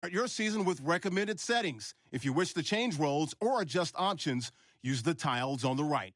Start your season with recommended settings. If you wish to change roles or adjust options, use the tiles on the right.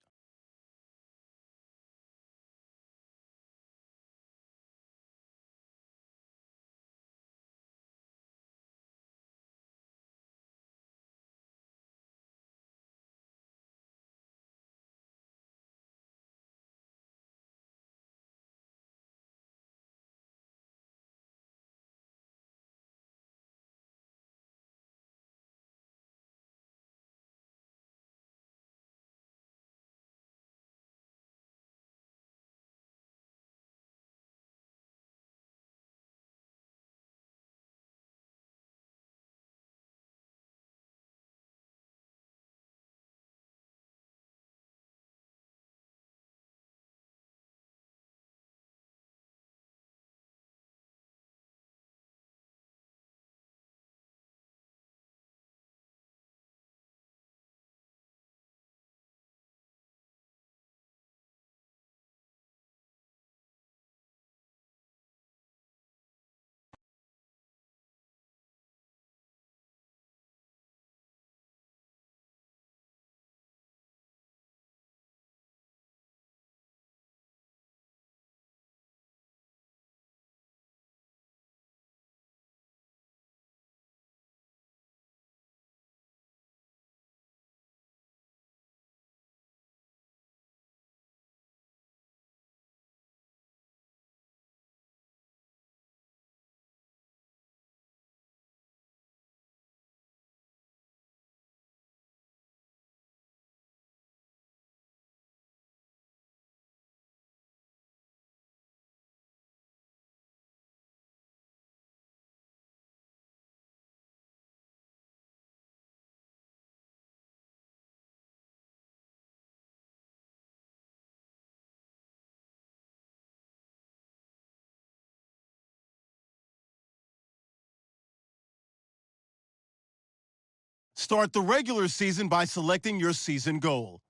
Start the regular season by selecting your season goal.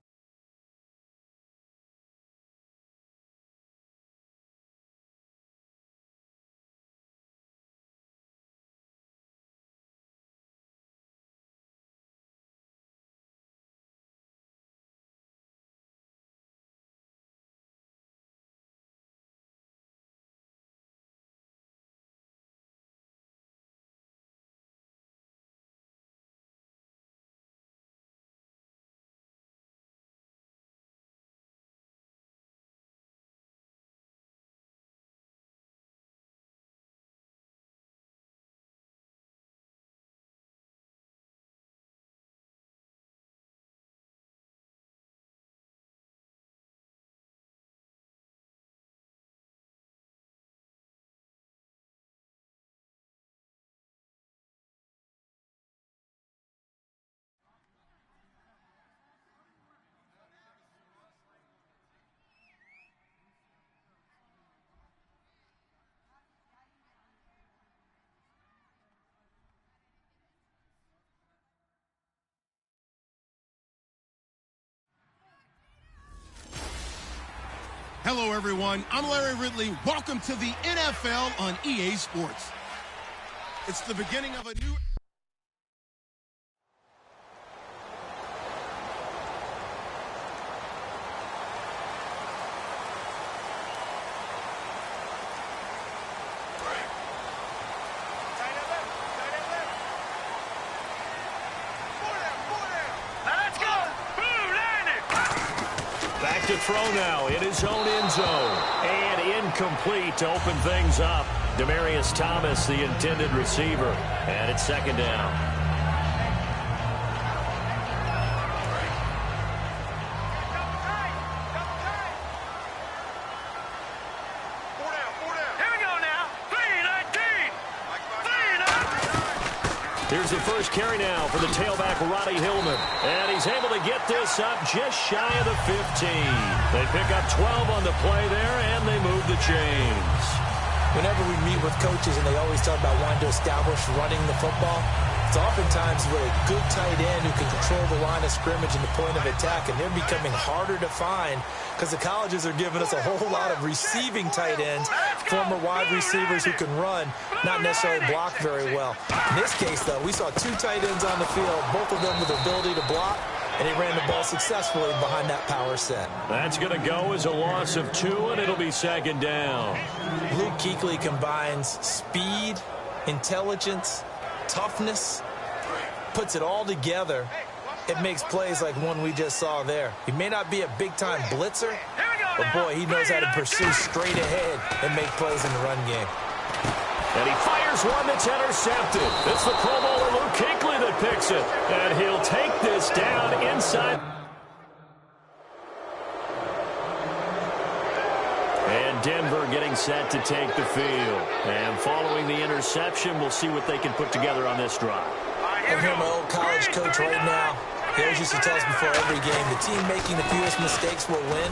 Hello, everyone. I'm Larry Ridley. Welcome to the NFL on EA Sports. It's the beginning of a new... Back to throw now in his own end zone. And incomplete to open things up. Demaryius Thomas, the intended receiver. And it's second down. Here's the first carry now for the tailback, Roddy Hillman. And he's able to get this up just shy of the 15. They pick up 12 on the play there, and they move the chains. Whenever we meet with coaches, and they always talk about wanting to establish running the football, it's oftentimes with a good tight end who can control the line of scrimmage and the point of attack, and they're becoming harder to find because the colleges are giving us a whole lot of receiving tight ends former wide receivers who can run, not necessarily block very well. In this case, though, we saw two tight ends on the field, both of them with the ability to block, and he ran the ball successfully behind that power set. That's going to go as a loss of 2, and it'll be second down. Luke Kuechly combines speed, intelligence, toughness, puts it all together. It makes plays like one we just saw there. He may not be a big-time blitzer, but, boy, he knows how to pursue straight ahead and make plays in the run game. And he fires one that's intercepted. It's the Pro Bowler Luke Kuechly that picks it. And he'll take this down inside. And Denver getting set to take the field. And following the interception, we'll see what they can put together on this drive. I'm here, my old college coach right now. He always used to tell us before every game, the team making the fewest mistakes will win.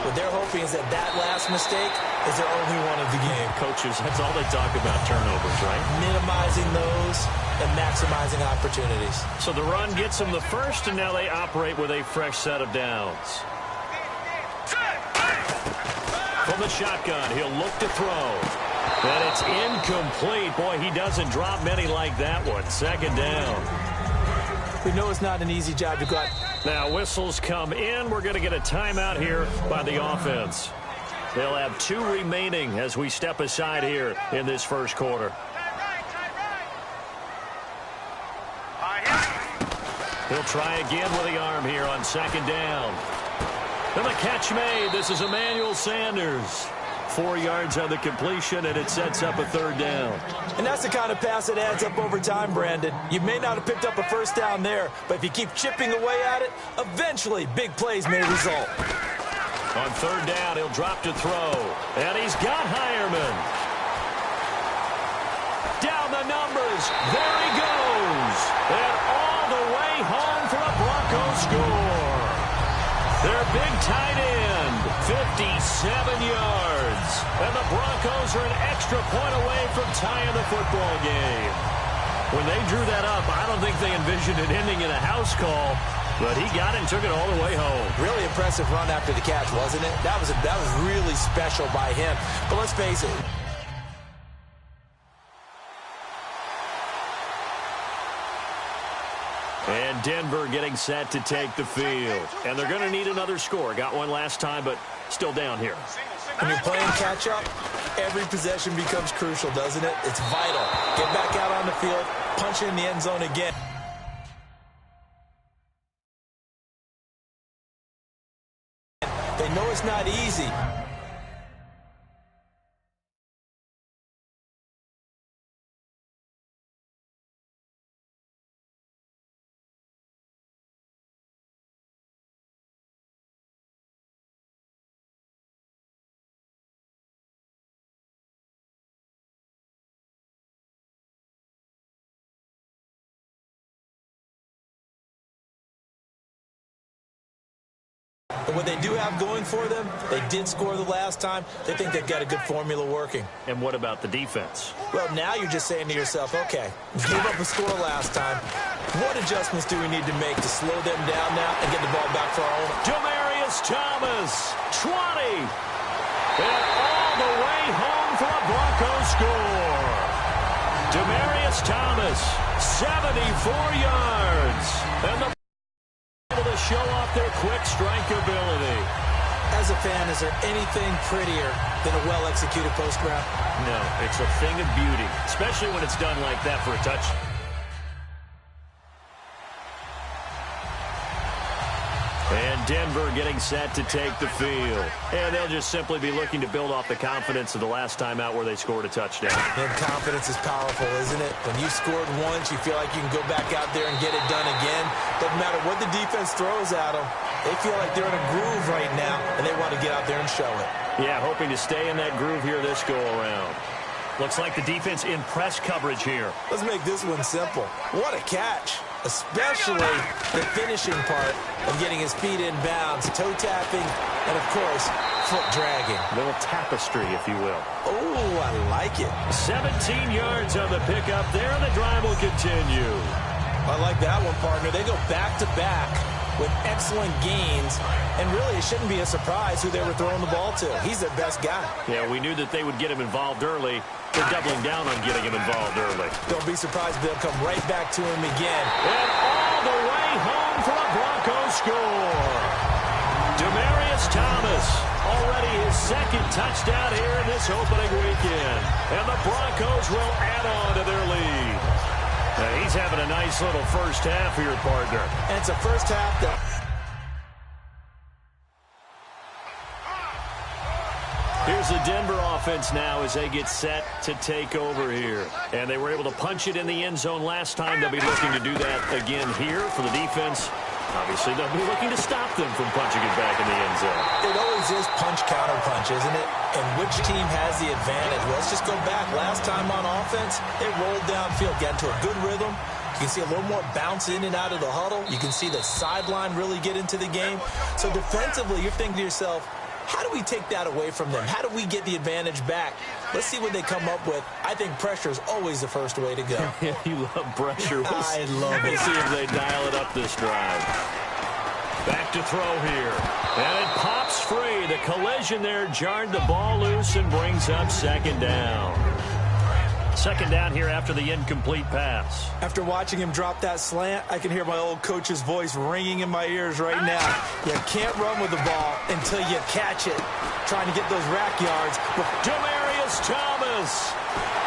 What they're hoping is that that last mistake is their only one of the game. Coaches, that's all they talk about, turnovers, right? Minimizing those and maximizing opportunities. So the run gets them the first, and now they operate with a fresh set of downs. From the shotgun, he'll look to throw. And it's incomplete. Boy, he doesn't drop many like that one. Second down. We know it's not an easy job to go out. Now whistles come in. We're going to get a timeout here by the offense. They'll have 2 remaining as we step aside here in this first quarter. He'll try again with the arm here on second down. And the catch made. This is Emmanuel Sanders. 4 yards on the completion, and it sets up a third down. And that's the kind of pass that adds up over time, Brandon. You may not have picked up a first down there, but if you keep chipping away at it, eventually big plays may result. On third down, he'll drop to throw. And he's got Hireman. Down the numbers. There he goes. And all the way home for a Broncos score. Their big tight end, 57 yards. And the Broncos are an extra point away from tying the football game. When they drew that up, I don't think they envisioned it ending in a house call, but he got it and took it all the way home. Really impressive run after the catch, wasn't it? That was really special by him. But let's face it. And Denver getting set to take the field. And they're going to need another score. Got one last time, but still down here. When you're playing catch-up, every possession becomes crucial, doesn't it? It's vital. Get back out on the field, punch it in the end zone again. They know it's not easy. But what they do have going for them, they did score the last time. They think they've got a good formula working. And what about the defense? Well, now you're just saying to yourself, okay, we gave up a score last time. What adjustments do we need to make to slow them down now and get the ball back for our own? Demaryius Thomas, 20. And all the way home for a Broncos score. Demaryius Thomas, 74 yards. And the able to show off their quick strike ability. As a fan, is there anything prettier than a well-executed post route? No, it's a thing of beauty, especially when it's done like that for a touch. And Denver getting set to take the field. And they'll just simply be looking to build off the confidence of the last time out where they scored a touchdown. And confidence is powerful, isn't it? When you scored once, you feel like you can go back out there and get it done again. Doesn't matter what the defense throws at them. They feel like they're in a groove right now, and they want to get out there and show it. Yeah, hoping to stay in that groove here this go-around. Looks like the defense in press coverage here. Let's make this one simple. What a catch. Especially the finishing part of getting his feet in bounds, toe tapping, and, of course, foot dragging. A little tapestry, if you will. Oh, I like it. 17 yards on the pickup there, and the drive will continue. I like that one, partner. They go back-to-back with excellent gains, and really it shouldn't be a surprise who they were throwing the ball to. He's their best guy. Yeah, we knew that they would get him involved early. They're doubling down on getting him involved early. Don't be surprised they'll come right back to him again. And all the way home for a Broncos score. Demaryius Thomas, already his second touchdown here in this opening weekend. And the Broncos will add on to their lead. Now, he's having a nice little first half here, partner. And it's a first half that... Here's the Denver offense now as they get set to take over here. And they were able to punch it in the end zone last time. They'll be looking to do that again here for the defense. Obviously, they'll be looking to stop them from punching it back in the end zone. It always is punch-counter-punch, isn't it? And which team has the advantage? Well, let's just go back. Last time on offense, they rolled downfield, got into a good rhythm. You can see a little more bounce in and out of the huddle. You can see the sideline really get into the game. So defensively, you're thinking to yourself, how do we take that away from them? How do we get the advantage back? Let's see what they come up with. I think pressure is always the first way to go. You love pressure. I love it. We'll see if they dial it up this drive. Back to throw here. And it pops free. The collision there jarred the ball loose and brings up second down. Second down here after the incomplete pass. After watching him drop that slant, I can hear my old coach's voice ringing in my ears right now. You can't run with the ball until you catch it. Trying to get those rack yards. Demaryius Thomas.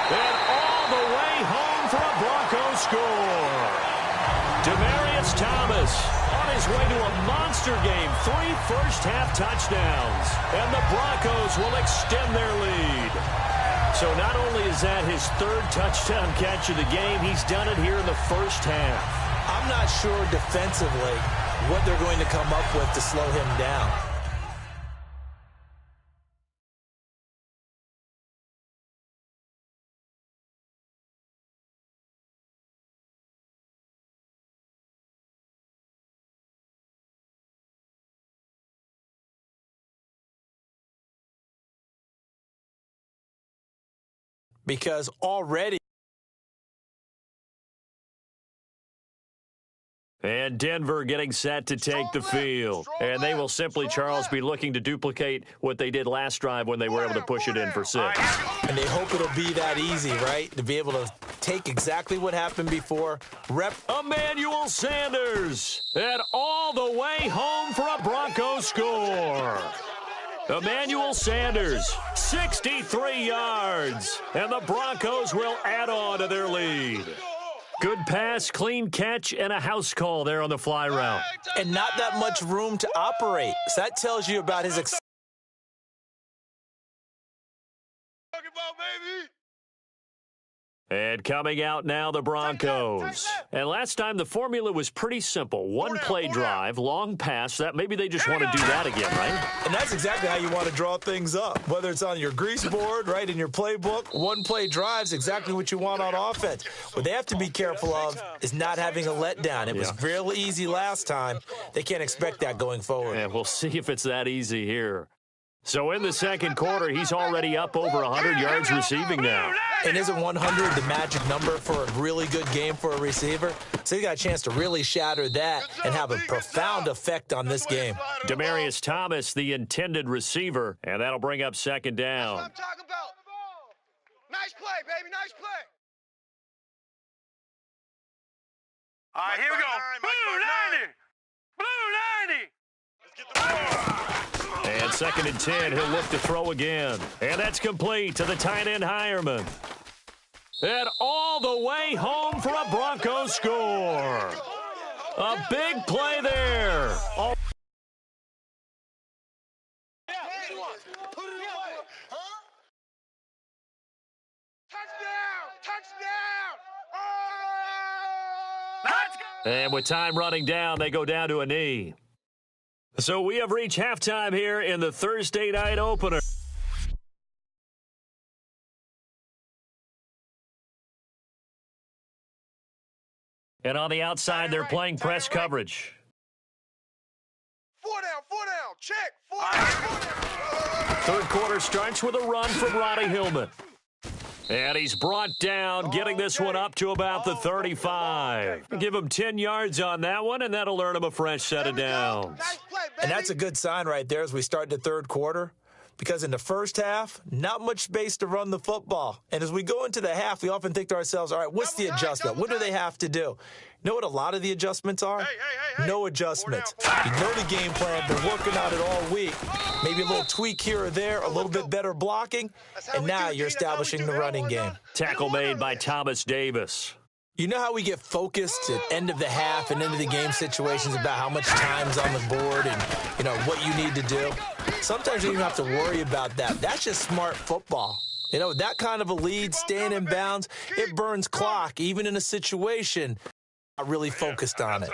And all the way home for a Broncos score. Demaryius Thomas on his way to a monster game. 3 first-half touchdowns. And the Broncos will extend their lead. So not only is that his 3rd touchdown catch of the game, he's done it here in the first half. I'm not sure defensively what they're going to come up with to slow him down. Because already... And Denver getting set to take the field. And they will simply, Charles, be looking to duplicate what they did last drive when they were able to push it in for 6. And they hope it'll be that easy, right? To be able to take exactly what happened before. Emmanuel Sanders. And all the way home for a Broncos score. Emmanuel Sanders, 63 yards. And the Broncos will add on to their lead. Good pass, clean catch, and a house call there on the fly route. And not that much room to operate. So that tells you about his... And coming out now, the Broncos. And last time, the formula was pretty simple. One play drive, long pass. That maybe they just want to do that again, right? And that's exactly how you want to draw things up. Whether it's on your grease board, right, in your playbook, one play drive's exactly what you want on offense. What they have to be careful of is not having a letdown. It was real easy last time. They can't expect that going forward. And we'll see if it's that easy here. So in the second quarter, he's already up over 100 yards receiving now. And isn't 100 the magic number for a really good game for a receiver? So he got a chance to really shatter that and have a profound effect on this game. Demaryius Thomas, the intended receiver, and that'll bring up second down. That's what I'm talking about. Nice play, baby, nice play. All right, here we go. Blue 90. Blue 90. Let's get the ball. And 2nd and 10, he'll look to throw again. And that's complete to the tight end, Hireman. And all the way home for a Broncos score. A big play there. And with time running down, they go down to a knee. So we have reached halftime here in the Thursday night opener. And on the outside, they're playing press coverage. 4 down, check, 4 down. Third quarter starts with a run from Roddy Hillman. And he's brought down, getting this one up to about the 35. Give him 10 yards on that one, and that'll earn him a fresh set of downs. And that's a good sign right there as we start the third quarter. Because in the first half, not much space to run the football. And as we go into the half, we often think to ourselves, all right, what's the adjustment? What do they have to do? You know what a lot of the adjustments are? No adjustments. You know the game plan, been working on it all week. Maybe a little tweak here or there, a little bit better blocking, and now you're establishing the running game. Tackle made by Thomas Davis. You know how we get focused at end of the half and into the game situations about how much time's on the board and, you know, what you need to do? Sometimes you don't even have to worry about that. That's just smart football. You know, that kind of a lead, staying in bounds, it burns clock, even in a situation not really focused on it.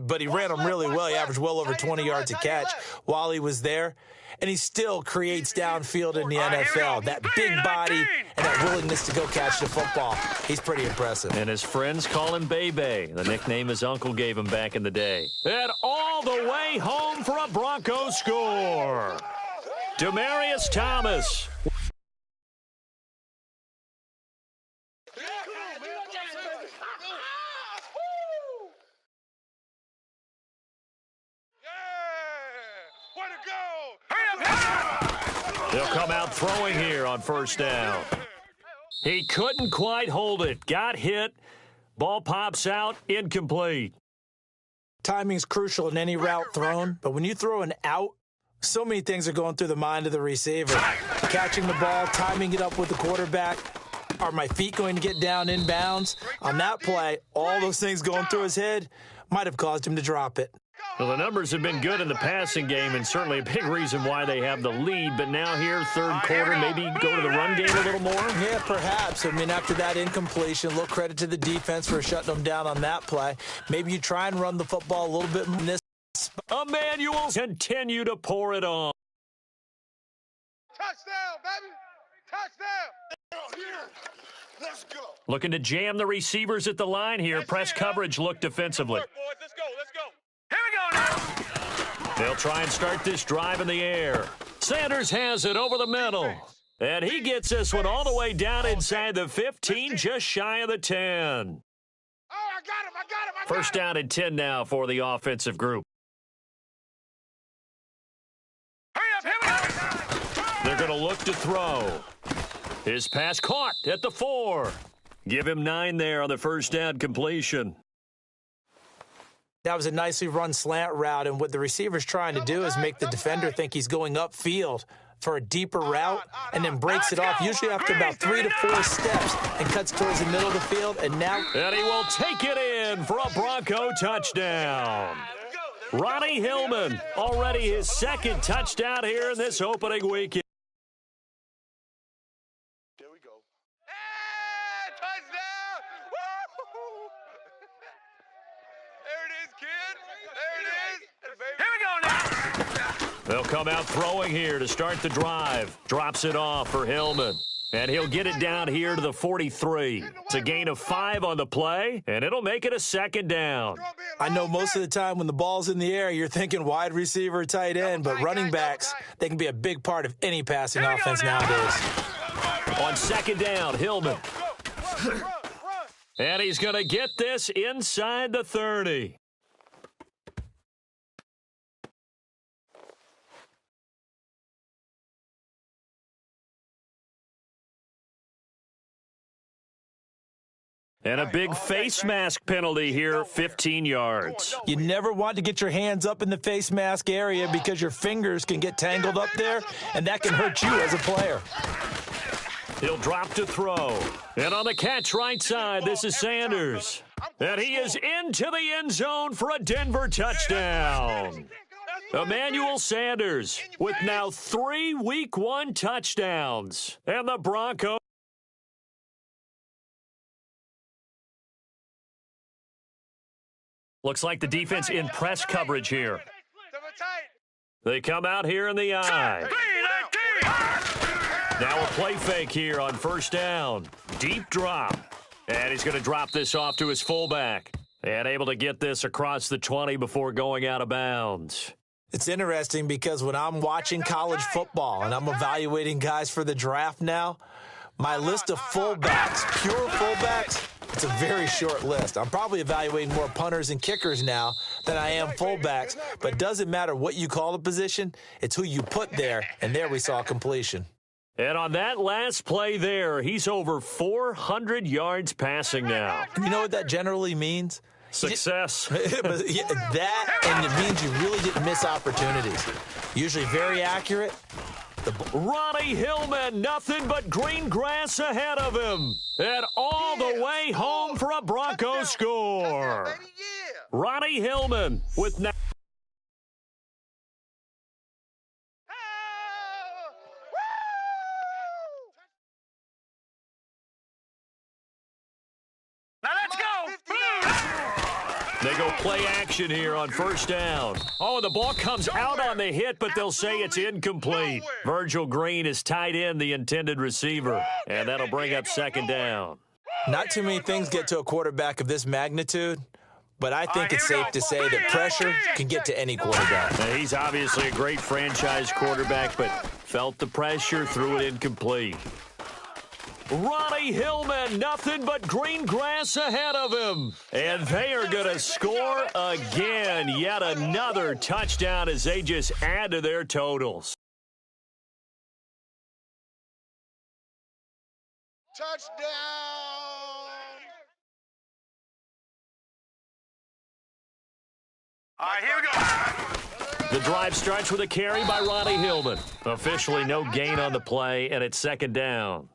But he ran them really well. He averaged well over 20 yards a catch while he was there. And he still creates downfield in the NFL. That big body and that willingness to go catch the football. He's pretty impressive. And his friends call him Bebe, the nickname his uncle gave him back in the day. And all the way home for a Broncos score. Demaryius Thomas. They'll come out throwing here on first down. He couldn't quite hold it. Got hit. Ball pops out. Incomplete. Timing's crucial in any route thrown, but when you throw an out, so many things are going through the mind of the receiver. Catching the ball, timing it up with the quarterback. Are my feet going to get down in bounds? On that play, all those things going through his head might have caused him to drop it. Well, the numbers have been good in the passing game, and certainly a big reason why they have the lead. But now here, third quarter, maybe go to the run game a little more? Yeah, perhaps. I mean, after that incompletion, a little credit to the defense for shutting them down on that play. Maybe you try and run the football a little bit in this spot. Emmanuel continue to pour it on. Touchdown, baby! Touchdown! Let's go. Looking to jam the receivers at the line here. Press coverage look defensively. Let's go. Here we go now. They'll try and start this drive in the air. Sanders has it over the middle. And he gets this one all the way down inside the 15, just shy of the 10. Oh, I got him. First down and 10 now for the offensive group. Hurry up, here we go. They're going to look to throw. His pass caught at the 4. Give him 9 there on the first down completion. That was a nicely run slant route, and what the receiver's trying to do is make the defender think he's going upfield for a deeper route and then breaks it off, usually after about 3 to 4 steps, and cuts towards the middle of the field, and now... And he will take it in for a Bronco touchdown. Ronnie Hillman, already his second touchdown here in this opening weekend. They'll come out throwing here to start the drive. Drops it off for Hillman. And he'll get it down here to the 43. It's a gain of 5 on the play, and it'll make it a second down. I know most of the time when the ball's in the air, you're thinking wide receiver, tight end, but running backs, they can be a big part of any passing offense nowadays. On second down, Hillman. And he's going to get this inside the 30. And a big face mask penalty here, 15 yards. You never want to get your hands up in the face mask area because your fingers can get tangled up there, and that can hurt you as a player. He'll drop to throw. And on the catch right side, this is Sanders. And he is into the end zone for a Denver touchdown. Emmanuel Sanders with now 3 Week 1 touchdowns. And the Broncos. Looks like the defense in press coverage here. They come out here in the eye. Now a play fake here on first down. Deep drop. And he's going to drop this off to his fullback. And able to get this across the 20 before going out of bounds. It's interesting because when I'm watching college football and I'm evaluating guys for the draft now, My list of fullbacks, pure fullbacks, it's a very short list. I'm probably evaluating more punters and kickers now than I am fullbacks, but it doesn't matter what you call the position, it's who you put there, and there we saw completion. And on that last play there, he's over 400 yards passing now. And you know what that generally means? Success. That, and it means you really didn't miss opportunities. Usually very accurate. Ronnie Hillman, nothing but green grass ahead of him. And all the way home for a Broncos score. Ronnie Hillman with... Now let's go. They go play action here on first down. Oh, and the ball comes out on the hit, but they'll say it's incomplete. Virgil Green is tight end, the intended receiver, and that'll bring up second down. Not too many things get to a quarterback of this magnitude, but I think it's safe to say that pressure can get to any quarterback. Now, he's obviously a great franchise quarterback, but felt the pressure, threw it incomplete. Ronnie Hillman, nothing but green grass ahead of him. And they are going to score again. Yet another touchdown as they just add to their totals. touchdown. All right, here we go. The drive starts with a carry by Ronnie Hillman. Officially no gain on the play, and it's second down.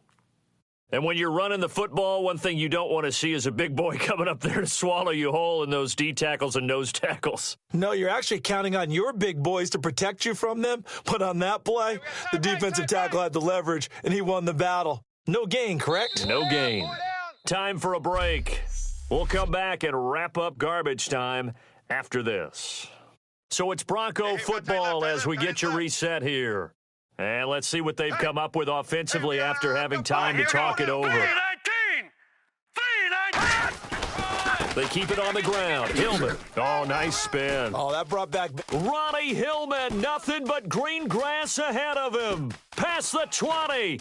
And when you're running the football, one thing you don't want to see is a big boy coming up there to swallow you whole in those D tackles and nose tackles. No, you're actually counting on your big boys to protect you from them. But on that play, the defensive tackle had the leverage, and he won the battle. No gain, correct? No gain. Time for a break. We'll come back and wrap up garbage time after this. So it's Bronco football as we get you reset here. And let's see what they've come up with offensively after having time to talk it over. 3-19. They keep it on the ground. Hillman. Oh, nice spin. Oh, that brought back... Ronnie Hillman, nothing but green grass ahead of him. Past the 20.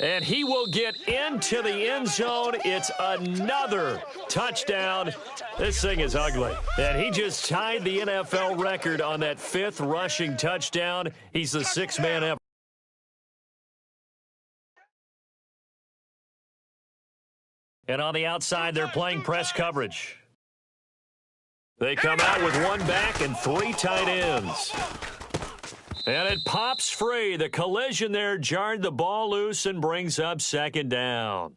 And he will get into the end zone. It's another touchdown. This thing is ugly. And he just tied the NFL record on that 5th rushing touchdown. He's the 6th man ever. And on the outside, they're playing press coverage. They come out with one back and 3 tight ends. And it pops free. The collision there jarred the ball loose and brings up second down.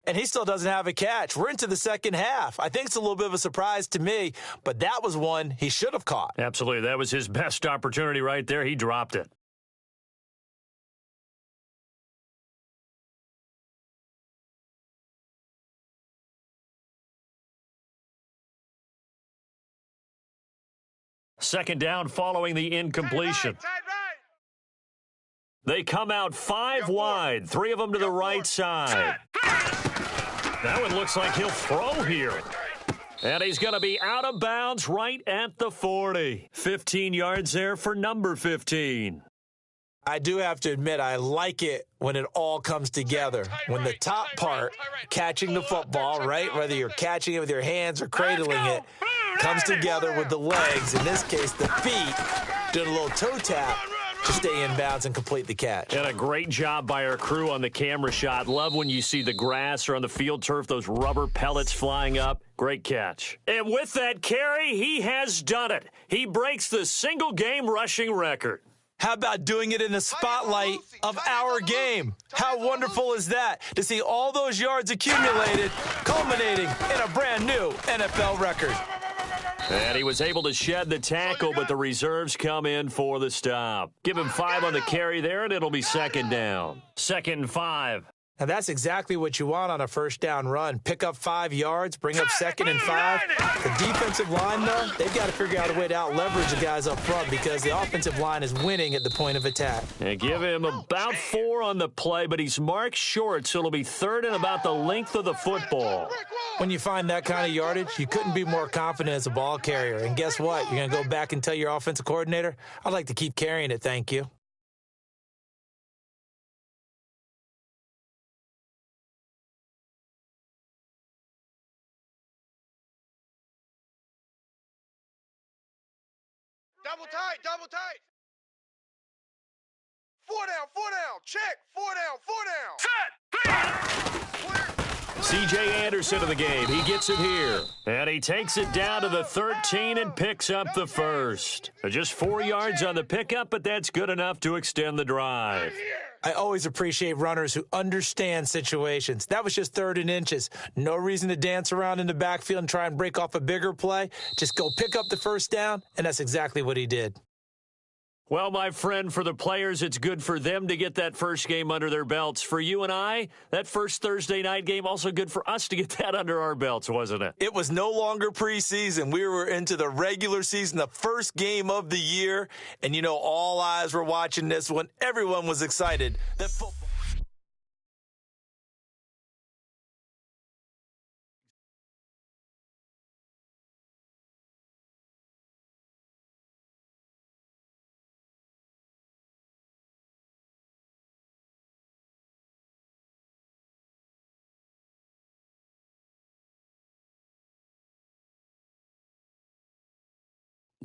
And he still doesn't have a catch. We're into the second half. I think it's a little bit of a surprise to me, but that was one he should have caught. Absolutely. That was his best opportunity right there. He dropped it. Second down following the incompletion. They come out 5 wide, 3 of them to the right side. That one looks like he'll throw here. And he's going to be out of bounds right at the 40. 15 yards there for number 15. I do have to admit, I like it when it all comes together. When the top part, catching the football, right, whether you're catching it with your hands or cradling it, comes together with the legs, in this case the feet, doing a little toe tap to stay in bounds and complete the catch. And a great job by our crew on the camera shot. Love when you see the grass or on the field turf, those rubber pellets flying up. Great catch. And with that carry, he has done it. He breaks the single game rushing record. How about doing it in the spotlight of our game? How wonderful is that to see all those yards accumulated, culminating in a brand new NFL record? And he was able to shed the tackle, but the reserves come in for the stop. Give him 5 on the carry there, and it'll be second down. 2nd and 5. Now, that's exactly what you want on a first down run. Pick up 5 yards, bring up 2nd and 5. The defensive line, though, they've got to figure out a way to out-leverage the guys up front because the offensive line is winning at the point of attack. And give him about 4 on the play, but he's marked short, so it'll be 3rd and about the length of the football. When you find that kind of yardage, you couldn't be more confident as a ball carrier. And guess what? You're going to go back and tell your offensive coordinator, I'd like to keep carrying it, thank you. Double tight, double tight. 4 down, check. 4 down. C.J. Anderson in the game. He gets it here. And he takes it down to the 13 and picks up the first. Just 4 yards on the pickup, but that's good enough to extend the drive. I always appreciate runners who understand situations. That was just 3rd and inches. No reason to dance around in the backfield and try and break off a bigger play. Just go pick up the first down, and that's exactly what he did. Well, my friend, for the players, it's good for them to get that first game under their belts. For you and I, that first Thursday night game, also good for us to get that under our belts, wasn't it? It was no longer preseason. We were into the regular season, the first game of the year. And, you know, all eyes were watching this one. Everyone was excited that football.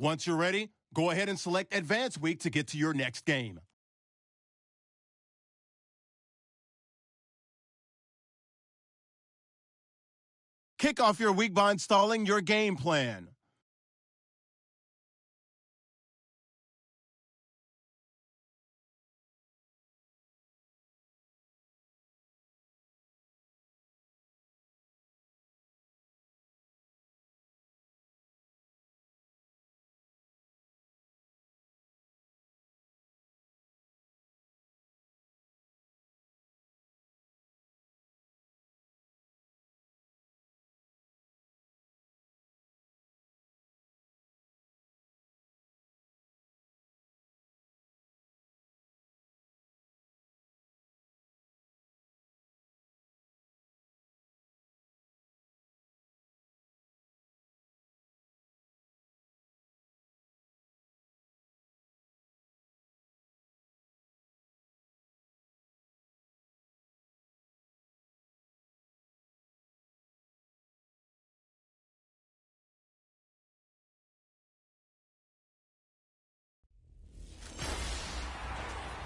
Once you're ready, go ahead and select Advance Week to get to your next game. Kick off your week by installing your game plan.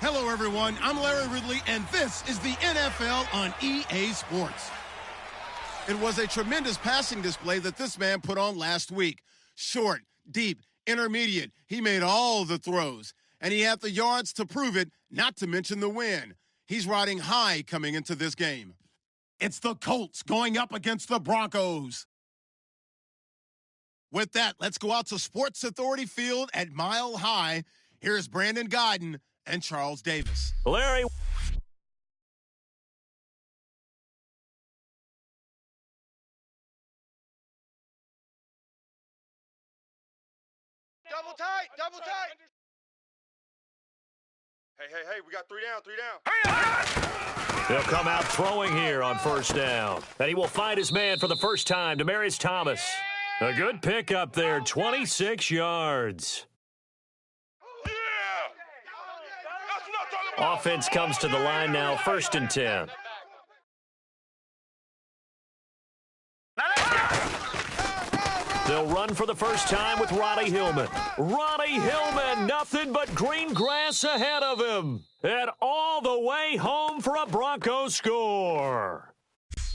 Hello, everyone. I'm Larry Ridley, and this is the NFL on EA Sports. It was a tremendous passing display that this man put on last week. Short, deep, intermediate. He made all the throws, and he had the yards to prove it, not to mention the win. He's riding high coming into this game. It's the Colts going up against the Broncos. With that, let's go out to Sports Authority Field at Mile High. Here's Brandon Godden and Charles Davis. Larry. Double tight, double tight. Hey, we got 3 down. They'll come out throwing here on first down. And he will find his man for the first time, Demaryius Thomas. A good pickup there, 26 yards. Offense comes to the line now, 1st and 10. They'll run for the first time with Ronnie Hillman. Ronnie Hillman, nothing but green grass ahead of him. And all the way home for a Broncos score.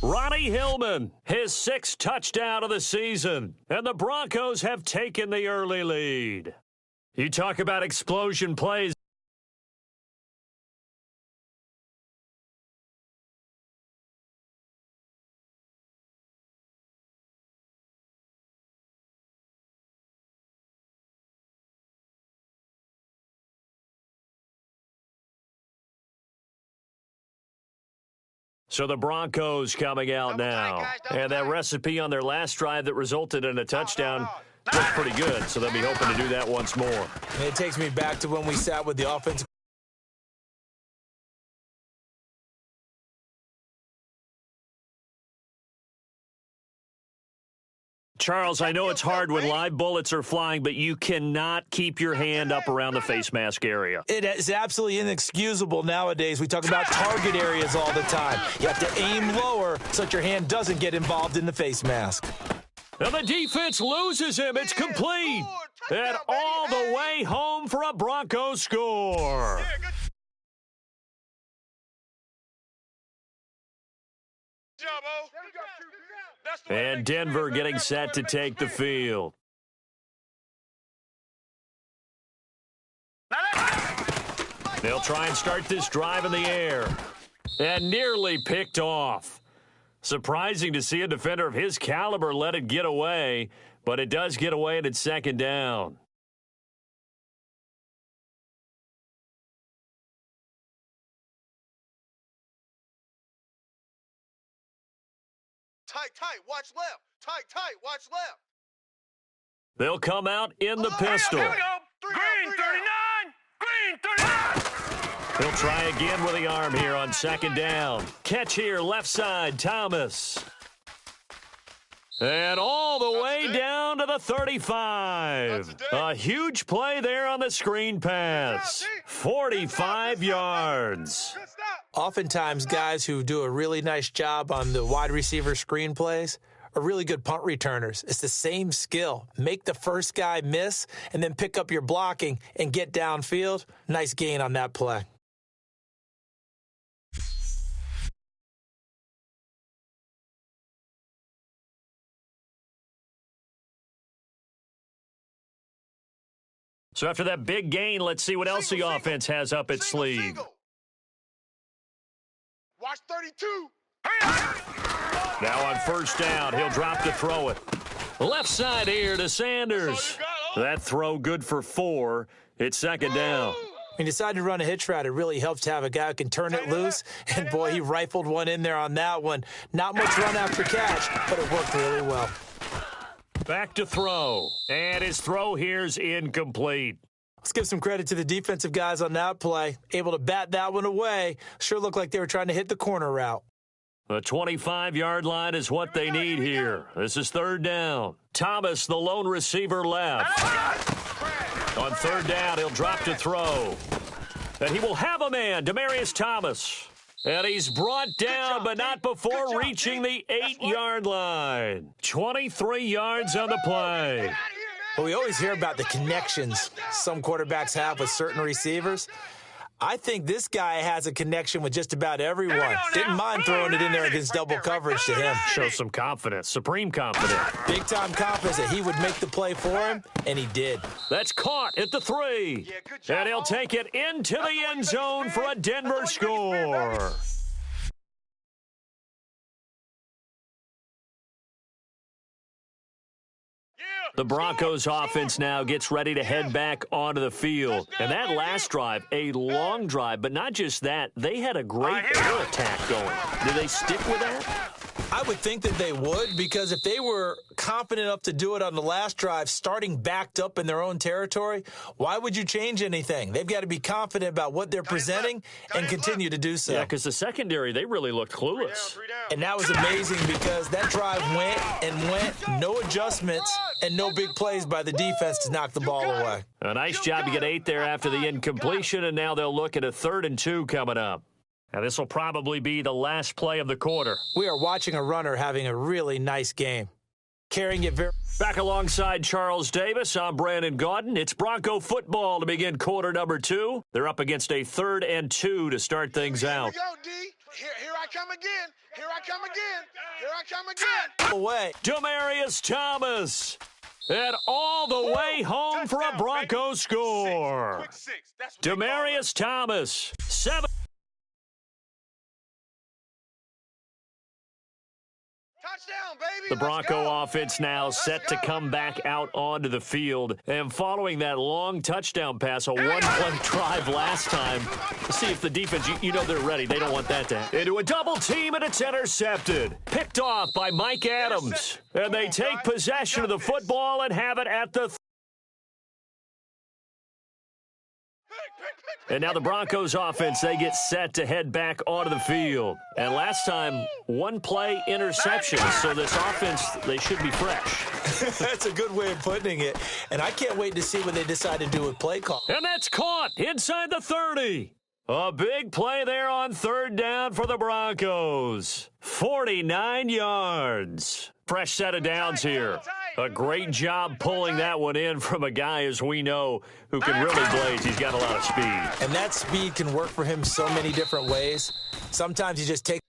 Ronnie Hillman, his 6th touchdown of the season. And the Broncos have taken the early lead. You talk about explosion plays. So the Broncos coming out now. And that recipe on their last drive that resulted in a touchdown was pretty good. So they'll be hoping to do that once more. It takes me back to when we sat with the offense. Charles, I know it's hard when live bullets are flying, but you cannot keep your hand up around the face mask area. It is absolutely inexcusable nowadays. We talk about target areas all the time. You have to aim lower so that your hand doesn't get involved in the face mask. And the defense loses him. It's complete. And all the way home for a Broncos score. Yeah, good job, O. That's the way to And make Denver screens, getting baby. set That's to the way take the make screens. field. Now that's They'll try and start this drive in the air. And nearly picked off. Surprising to see a defender of his caliber let it get away, but it does get away and it's second down. Tight, watch left. Tight, watch left. They'll come out in the Oh, pistol. Here we go. Green 39. Green 39. He'll try again with the arm here on second down. Catch here, left side, Thomas. And all the way down to the 35. A huge play there on the screen pass. 45 yards. Good stop. Oftentimes, guys who do a really nice job on the wide receiver screen plays are really good punt returners. It's the same skill. Make the first guy miss and then pick up your blocking and get downfield. Nice gain on that play. So after that big gain, let's see what else the Single. offense has up its sleeve. Single. Watch 32. Now on first down, he'll drop to throw it. Left side here to Sanders. That throw good for 4. It's second down. When you decide to run a hitch route, it really helps to have a guy who can turn it loose. And, boy, he rifled one in there on that one. Not much run after catch, but it worked really well. Back to throw. And his throw here's incomplete. Let's give some credit to the defensive guys on that play. Able to bat that one away. Sure looked like they were trying to hit the corner route. The 25-yard line is what they need here. This is third down. Thomas, the lone receiver left. On third down, he'll drop to throw. And he will have a man, Demaryius Thomas. And he's brought down, but not before reaching the 8-yard line. 23 yards on the play. Well, we always hear about the connections some quarterbacks have with certain receivers. I think this guy has a connection with just about everyone. Didn't mind throwing it in there against double coverage to him. Shows some confidence, supreme confidence. Big-time confidence that he would make the play for him, and he did. That's caught at the 3. And he'll take it into the end zone for a Denver score. The Broncos offense now gets ready to head back onto the field. And that last drive, a long drive, but not just that, they had a great air attack going. Do they stick with that? I would think that they would, because if they were confident enough to do it on the last drive, starting backed up in their own territory, why would you change anything? They've got to be confident about what they're presenting and continue to do so. Yeah, because the secondary, they really looked clueless. And that was amazing because that drive went, no adjustments, and no big plays by the defense to knock the ball away. A nice job to get 8 there after the incompletion, and now they'll look at a 3rd and 2 coming up. Now, this will probably be the last play of the quarter. We are watching a runner having a really nice game. Carrying it very... Back alongside Charles Davis, I'm Brandon Gaudin. It's Bronco football to begin quarter number 2. They're up against a 3rd and 2 to start things out. Here we go, D. Here I come again. Here I come again. Here I come again. away. Demaryius Thomas. And all the way home for a Broncos score. Demaryius Thomas, 7. Touchdown, baby. The Bronco offense now set to come back out onto the field. And following that long touchdown pass, a one-play drive last time, see if the defense, you know they're ready. They don't want that to happen. Into a double team, and it's intercepted. Picked off by Mike Adams. And they take possession of the football and have it at the... And now the Broncos offense, they get set to head back onto the field. And last time, one-play interception. So this offense, they should be fresh. That's a good way of putting it. And I can't wait to see what they decide to do with play call. And that's caught inside the 30. A big play there on 3rd down for the Broncos. 49 yards. Fresh set of downs here. A great job pulling that one in from a guy, as we know, who can really blaze. He's got a lot of speed. And that speed can work for him so many different ways. Sometimes you just take